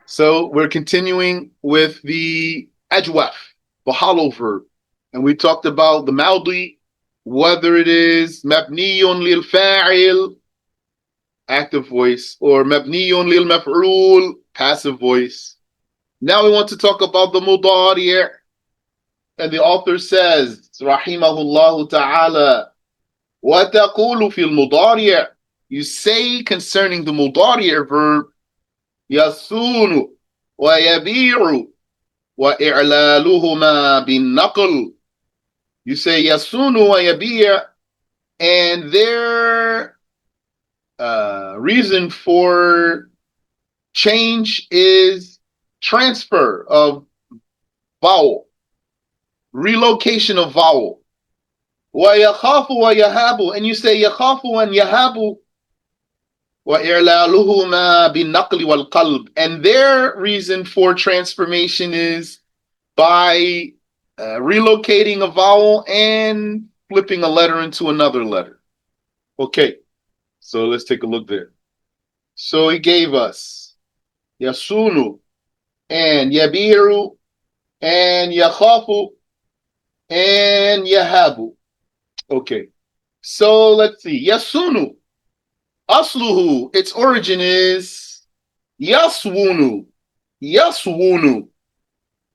So we're continuing with the ajwaf, the hollow verb. And we talked about the maudi, whether it is mabniyun lil fa'il, active voice, or mabniyun lil maf'ul, passive voice. Now we want to talk about the mudari'. And the author says, rahimahullah ta'ala, وَتَقُولُ فِي الْمُضَارِعِ. You say concerning the mudari' verb, يَصُونُ وَيَبِيعُ وَإِعْلَالُهُمَا بِالنَّقْلِ. You say يَصُونُ وَيَبِيعُ, and their reason for change is transfer of vowel, relocation of vowel. وَيَخَافُ وَيَهَابُ, and you say يَخَافُ and يَهَابُ, وَإِعْلَالُهُمَا بِالنَّقْلِ وَالْقَلْبِ, and their reason for transformation is by relocating a vowel and flipping a letter into another letter. Okay, so let's take a look there. So he gave us yasunu and yabiru and yakhafu and yahabu. Okay, so let's see. Yasunu, asluhu, its origin is yaswunu, yaswunu.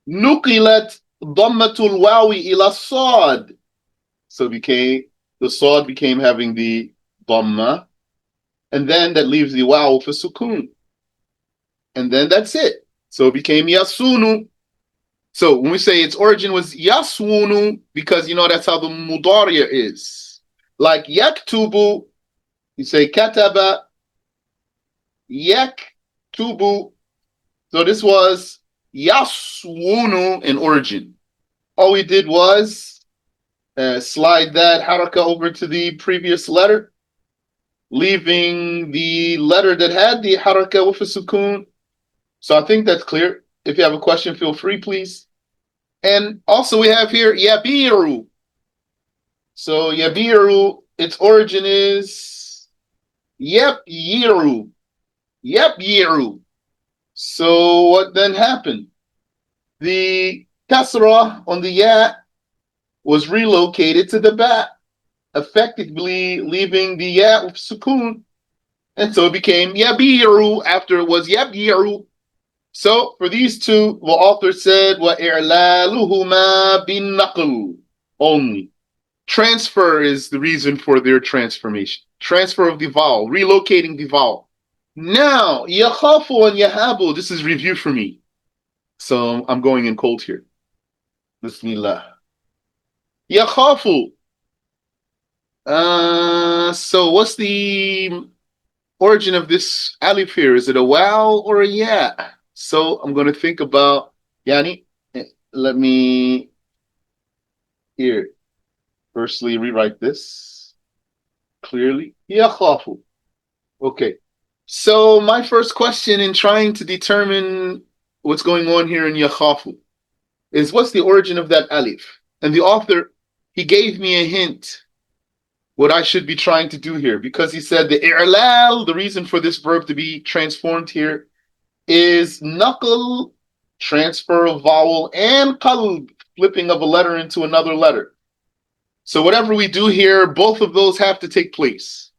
Nukilat dhammatul wawi ila sad. So the sad became having the dhamma, and then that leaves the waw for sukun. And then that's it. So it became yasunu. So when we say its origin was yaswunu, because you know that's how the mudariya is. Like yaktubu, you say kataba, yaktubu. So this was yaswunu in origin. All we did was slide that haraka over to the previous letter, leaving the letter that had the haraka with a sukun. So I think that's clear. If you have a question, feel free, please. And also we have here yabiru. So yabiru, its origin is yep yiru. Yep yiru. So what then happened? The kasra on the ya was relocated to the ba, effectively leaving the ya with sukun. And so it became yabiru after it was yabiru. So for these two, the author said, وَإِعْلَالُهُمَا بِالنَّقْلِ only. Transfer is the reason for their transformation. Transfer of the vowel, relocating the vowel. Now, يَخَافُ and يَهَابُ, this is review for me. So I'm going in cold here. Bismillah. يَخَافُ. So what's the origin of this alif here? Is it a wow or a ya? So I'm going to think about, Yani, let me here. Firstly, rewrite this clearly. يَخَافُ. Okay. So my first question in trying to determine what's going on here in يَخَافُ is what's the origin of that alif? And the author, he gave me a hint what I should be trying to do here, because he said the i'lal, the reason for this verb to be transformed here, is naql, transfer of vowel, and qalb, flipping of a letter into another letter. So whatever we do here, both of those have to take place.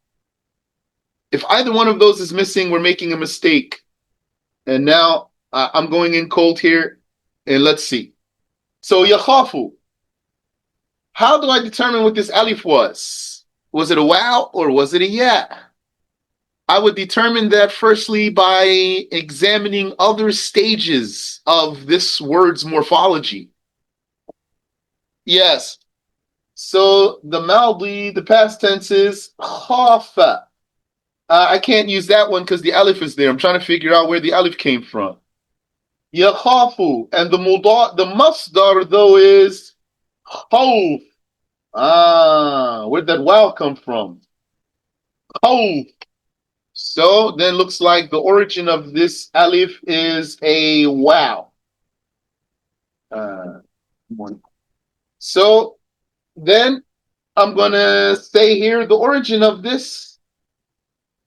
If either one of those is missing, we're making a mistake. And now I'm going in cold here, and let's see. So yakhafu. How do I determine what this alif was? Was it a wow or was it a ya? I would determine that firstly by examining other stages of this word's morphology. Yes. So the maldi, the past tense is khafa. I can't use that one because the alif is there. I'm trying to figure out where the alif came from. Yakhafu. And the masdar though is khawf. Where'd that wow come from? Khawf. So then looks like the origin of this alif is a wow. So then I'm going to say here the origin of this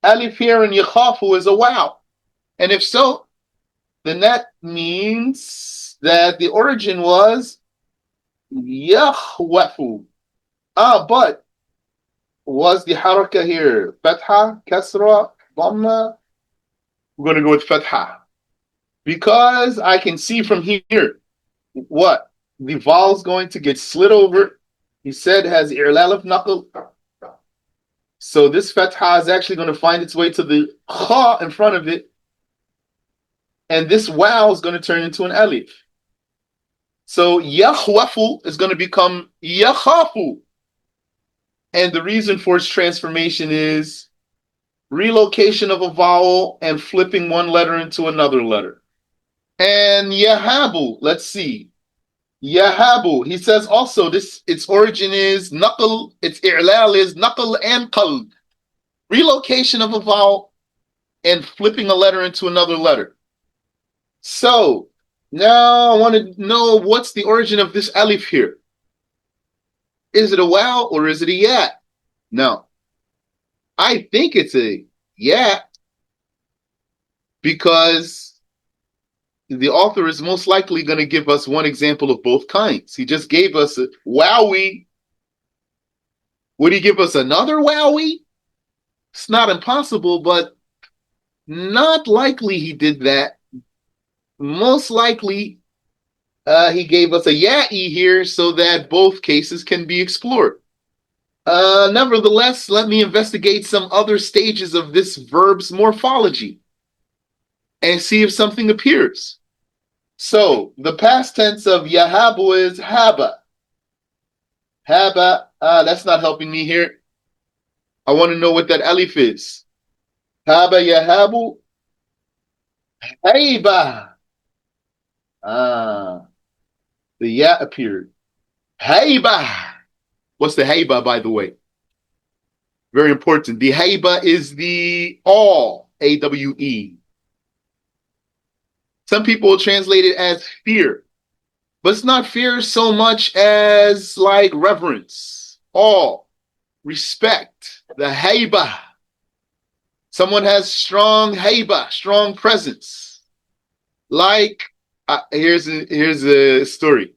alif here in yakhafu is a wow. And if so, then that means that the origin was Yahwafu. But was the haraka here Fatha, Kasra, Dhamma? We're going to go with Fatha. Because I can see from here what? The vowel's going to get slid over. He said has i'lal of naql. So this Fatha is actually going to find its way to the kha in front of it. And this wow is going to turn into an alif. So Yahwafu is going to become Yakhafu. And the reason for its transformation is relocation of a vowel and flipping one letter into another letter. And Yahabu, let's see. Yahabu, he says also this its origin is naql, its i'lal is naql and qalb. Relocation of a vowel and flipping a letter into another letter. So now I want to know what's the origin of this alif here. Is it a wow or is it a ya? No. I think it's a ya because the author is most likely going to give us one example of both kinds. He just gave us a wowie. Would he give us another wowie? It's not impossible, but not likely he did that. Most likely he gave us a ya'i here so that both cases can be explored. Nevertheless, let me investigate some other stages of this verb's morphology and see if something appears. So, the past tense of yahabu is haba. Haba, that's not helping me here. I want to know what that alif is. Haba yahabu, hayba. The ya appeared. Hayba. What's the hayba, by the way? Very important. The hayba is the awe, A-W-E. Some people translate it as fear, but it's not fear so much as like reverence, awe, respect, the hayba. Someone has strong hayba, strong presence. Like, here's a story.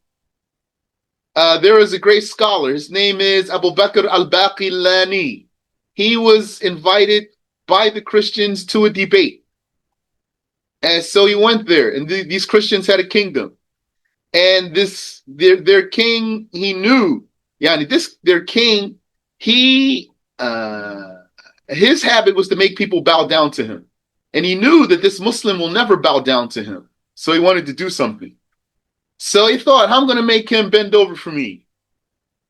There was a great scholar. His name is Abu Bakr al-Baqillani. He was invited by the Christians to a debate. And so he went there, and these Christians had a kingdom. And their king, he knew, their king, his habit was to make people bow down to him. And he knew that this Muslim will never bow down to him. So he wanted to do something. So he thought, I'm going to make him bend over for me.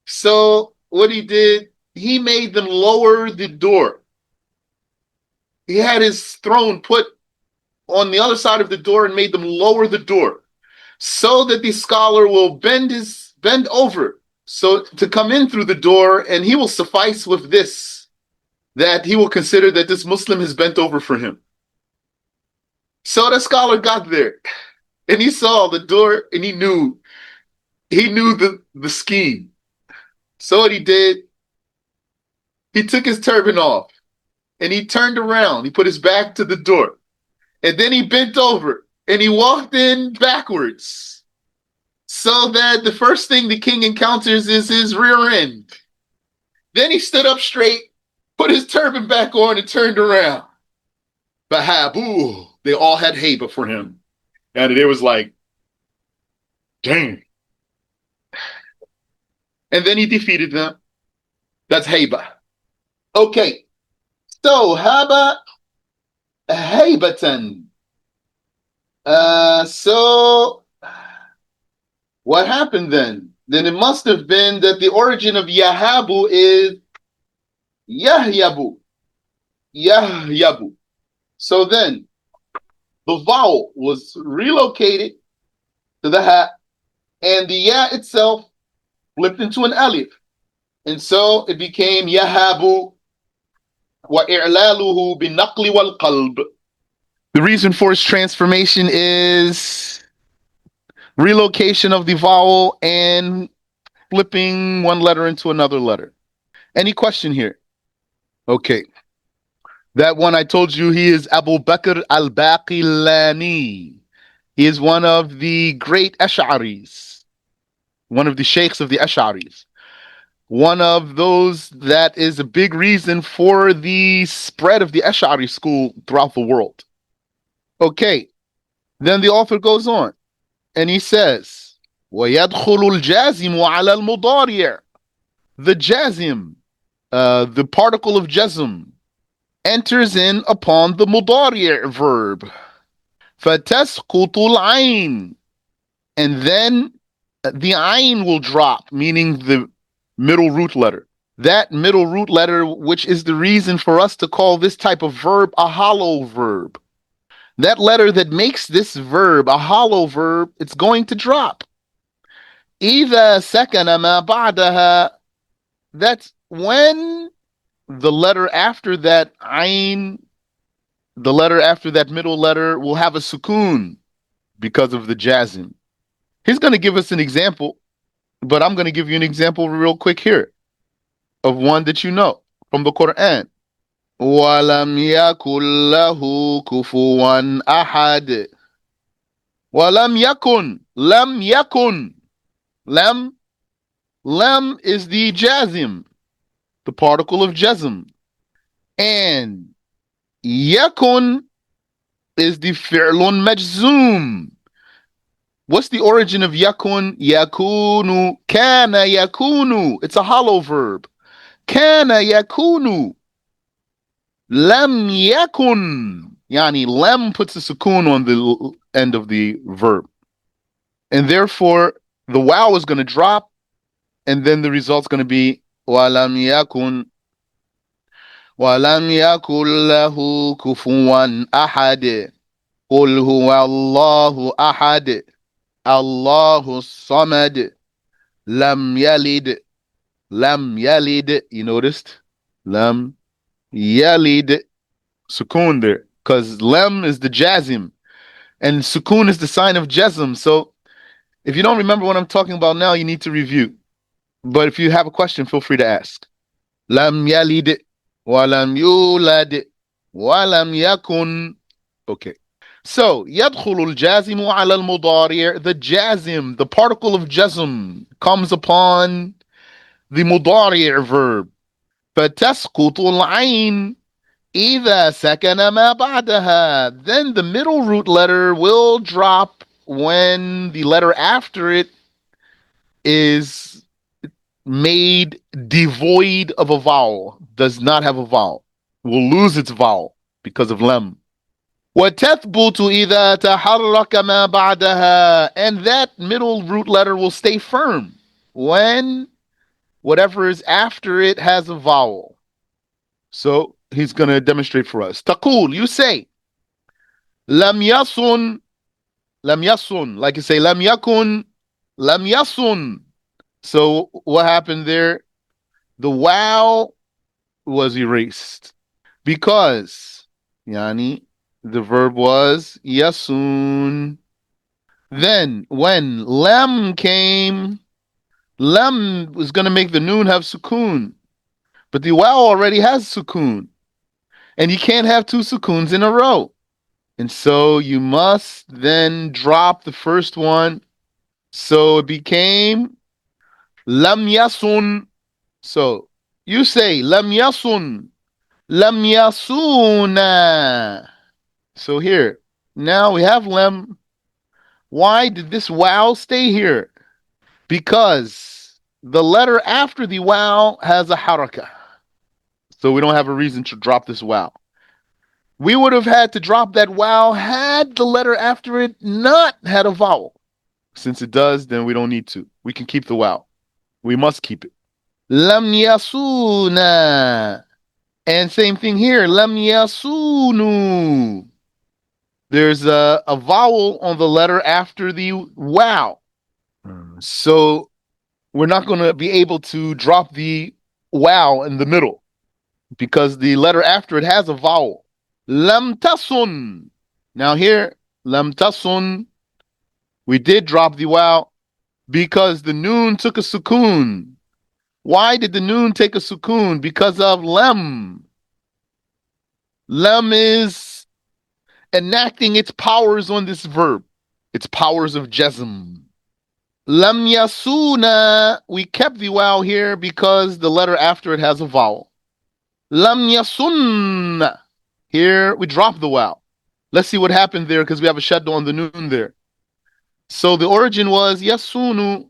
So what he did, he made them lower the door. He had his throne put on the other side of the door and made them lower the door so that the scholar will bend over so to come in through the door, and he will suffice with this, that he will consider that this Muslim has bent over for him. So the scholar got there and he saw the door and he knew the scheme. So what he did, he took his turban off and he turned around. He put his back to the door and then he bent over and he walked in backwards so that the first thing the king encounters is his rear end. Then he stood up straight, put his turban back on and turned around. Bahabu, they all had heba for him. And it was like, dang. And then he defeated them. That's heba. Okay. So, haba haybatan. So, what happened then? Then it must have been that the origin of yahabu is yahyabu. Yahyabu. So then, the vowel was relocated to the ha, and the ya itself flipped into an alif. And so it became yahabu wa i'laluhu bin naqli wal qalb. The reason for its transformation is relocation of the vowel and flipping one letter into another letter. Any question here? Okay. That one I told you, he is Abu Bakr al-Baqillani. He is one of the great Ash'aris, one of the sheikhs of the Ash'aris. One of those that is a big reason for the spread of the Ash'ari school throughout the world. Okay, then the author goes on and he says, وَيَدْخُلُ الْجَازِمُ عَلَى الْمُضَارِعِ. The jazim, the particle of jazm, enters in upon the mudari' verb. فَتَسْقُطُ الْعَيْنِ. And then the ayn will drop, meaning the middle root letter. That middle root letter, which is the reason for us to call this type of verb a hollow verb. That letter that makes this verb a hollow verb, it's going to drop. إِذَا سَكَنَ مَا بَعْدَهَا. That's when the letter after that ayn, the letter after that middle letter will have a sukoon because of the jazm. He's going to give us an example, but I'm going to give you an example real quick here of one that you know from the Quran. وَلَمْ يَكُنْ لَهُ كُفُوًا أَحَدٌ. وَلَمْ يَكُنْ. لَمْ يَكُنْ. Lam is the jazm, the particle of jazm. And yakun is the fi'lun majzoom. What's the origin of yakun? Yakunu. Kana yakunu. It's a hollow verb. Kana yakunu. Lam yakun. Yani lam puts a sukoon on the end of the verb. And therefore, the wow is going to drop, and then the result's going to be walam yakun. وَلَمْ يَكُنْ لَهُ كُفُوًا أَحَدٌ. قُلْ هُوَ اللَّهُ أَحَدٌ. اللَّهُ الصَّمَدُ. لَمْ يَلِدْ. لَمْ يَلِدْ. You noticed? لَمْ يَلِدْ. Sukoon there. Because lam is the jazm. And sukoon is the sign of jazm. So if you don't remember what I'm talking about now, you need to review. But if you have a question, feel free to ask. لَمْ يَلِدْ. وَلَمْ يُولَدْ وَلَمْ يَكُنْ. Okay. So, يَدْخُلُ الْجَازِمُ عَلَى الْمُضَارِعِ. The jazim, the particle of jazm, comes upon the mudari' verb. فَتَسْقُطُ الْعَيْنِ إِذَا سَكَنَ مَا بَعْدَهَا. Then the middle root letter will drop when the letter after it is made devoid of a vowel, does not have a vowel, will lose its vowel because of lam. وَتَثْبُتُ إِذَا تَحَرَّكَ مَا بَعْدَهَا. And that middle root letter will stay firm when whatever is after it has a vowel. So he's going to demonstrate for us. تقول, you say, لم يصن. لم يصن. Like you say, لم يكن. لم يصن. So what happened there? The wow was erased because yani the verb was yasun. Then when lam came, lam was going to make the noon have sukoon, but the wow already has sukoon, and you can't have two sukoons in a row, and so you must then drop the first one. So it became lam yasun. So you say lam yasun. Lam yasuna. So here, now we have lam. Why did this wow stay here? Because the letter after the wow has a haraka. So we don't have a reason to drop this wow. We would have had to drop that wow had the letter after it not had a vowel. Since it does, then we don't need to. We can keep the wow. We must keep it. Lam yasuna. And same thing here. Lam yasunu. There's a vowel on the letter after the wow. So we're not going to be able to drop the wow in the middle because the letter after it has a vowel. Lam tasun. Now here, lam tasun, we did drop the wow because the noon took a sukoon. Why did the noon take a sukoon? Because of lam. Lam is enacting its powers on this verb, its powers of jazm. Lam yasuna, we kept the wow here because the letter after it has a vowel. Lam yasun, here we drop the wow. Let's see what happened there because we have a shadda on the noon there. So the origin was yasunu.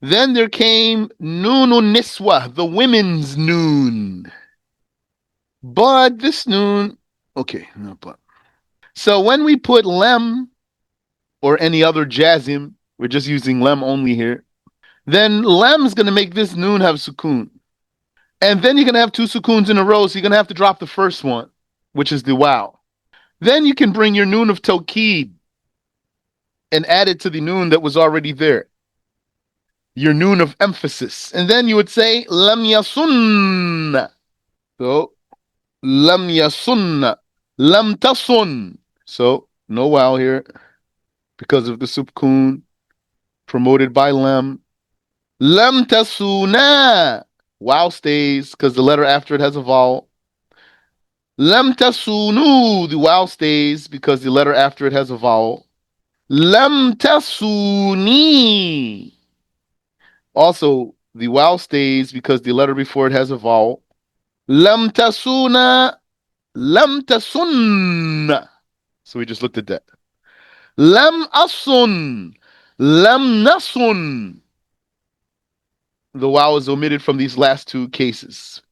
Then there came nunu niswa, the women's noon. But this noon, okay, no but. So when we put lem or any other jazim, we're just using lem only here, then lem is going to make this noon have sukoon. And then you're going to have two sukoons in a row, so you're going to have to drop the first one, which is the wow. Then you can bring your noon of tawkid and add it to the noon that was already there, your noon of emphasis. And then you would say, lam yasun. So, lam yasun. Lam tasun. So, no wow here because of the sukun promoted by lam. Lam tasuna. Wow stays because the letter after it has a vowel. Lam tasunu. The wow stays because the letter after it has a vowel. Lam tasuni. Also, the wow stays because the letter before it has a vowel. Lam tasuna. Lam tasun. So we just looked at that. Lam asun. Lam nasun. The wow is omitted from these last two cases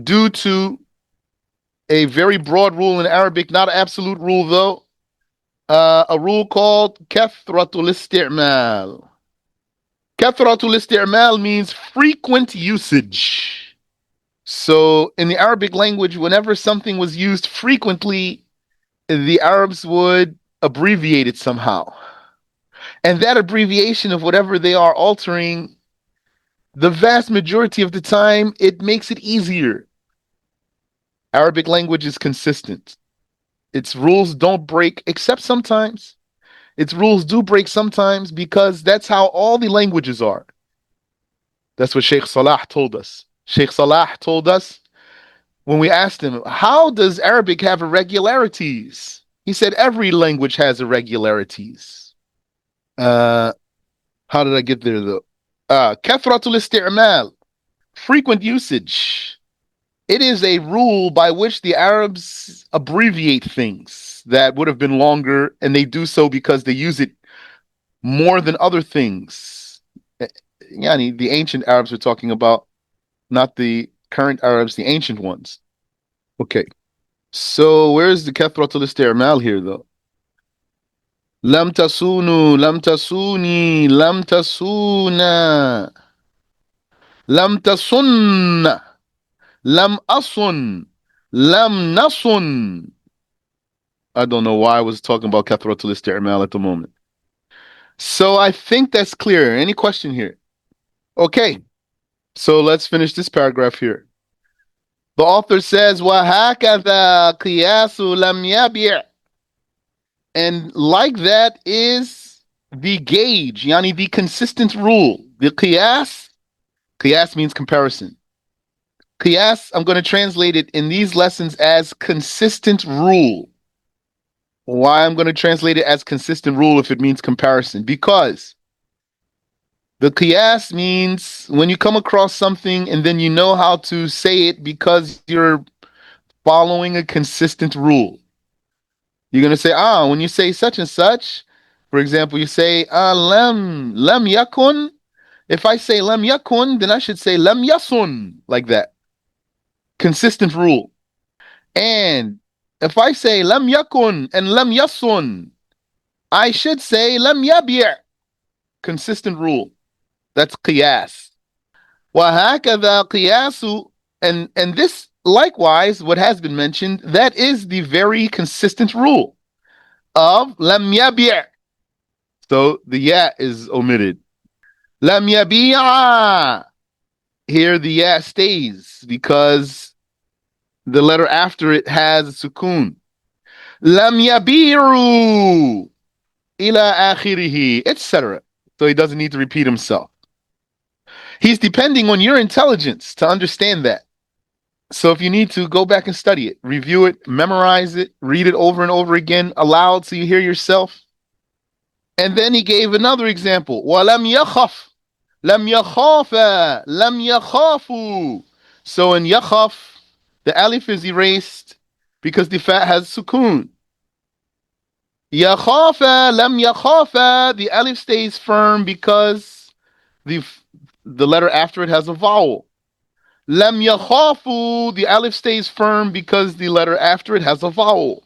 due to a very broad rule in Arabic, not an absolute rule though, a rule called kathratul isti'mal. Kathratul isti'mal means frequent usage. So in the Arabic language, whenever something was used frequently, the Arabs would abbreviate it somehow. And that abbreviation of whatever they are altering, the vast majority of the time, it makes it easier. Arabic language is consistent. Its rules don't break, except sometimes. Its rules do break sometimes because that's how all the languages are. That's what Sheikh Salah told us. Sheikh Salah told us when we asked him, how does Arabic have irregularities? He said, every language has irregularities. How did I get there though? Kathratul isti'mal, frequent usage. It is a rule by which the Arabs abbreviate things that would have been longer, and they do so because they use it more than other things. Yani, the ancient Arabs we're talking about, not the current Arabs, the ancient ones. Okay. So where's the kathratul isti'mal here though? Lam tasunu, lam tasuni, lam tasuna, lam tasunna, lam asun, lam nasun. I don't know why I was talking about kathratul isti'mal at the moment. So I think that's clear. Any question here? Okay. So let's finish this paragraph here. The author says, وَهَكَذَا قِيَاسُ لَمْ يَبِعْ. And like that is the gauge, yani the consistent rule. The qiyas means comparison. Qiyas, I'm going to translate it in these lessons as consistent rule. Why I'm going to translate it as consistent rule if it means comparison? Because the qiyas means when you come across something and then you know how to say it because you're following a consistent rule. You're going to say, when you say such and such, for example, you say, lam yakun. If I say lam yakun, then I should say lam yasun, like that. Consistent rule. And if I say lam yakun and lam yasun, I should say lam yabi'. Consistent rule. That's qiyas. وَهَكَذَا قِيَاسُ. And this, likewise, what has been mentioned, that is the very consistent rule of lam yabi'. So the ya is omitted. Lam yabi'a. Here the ya stays because the letter after it has sukoon. Lam yabi'u ila akhirihi, etc. So he doesn't need to repeat himself. He's depending on your intelligence to understand that. So if you need to, go back and study it, review it, memorize it, read it over and over again aloud so you hear yourself. And then he gave another example. وَلَمْ يَخَفْ لَمْ يَخَافَ لَمْ يَخَافُوا. So in yakhaf, the alif is erased because the fa has sukun. Yakhafa lam yakhafa, the alif stays firm because the the letter after it has a vowel. Lam yakhafu, the alif stays firm because the letter after it has a vowel.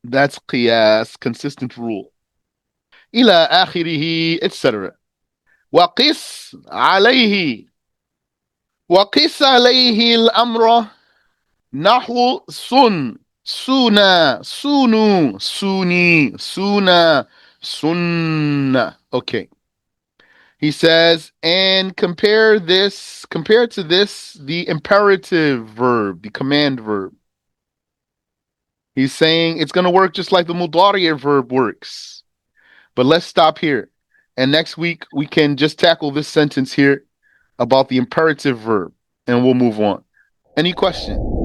That's qiyas, consistent rule. Ila akhirihi, etc. وقس عليه وقس عليه الأمر نحو سن سونا سونو سوني سونا sunna. Okay. He says, and compare to this, the imperative verb, the command verb. He's saying it's going to work just like the MuDari verb works. But let's stop here. And next week, we can just tackle this sentence here about the imperative verb, and we'll move on. Any question?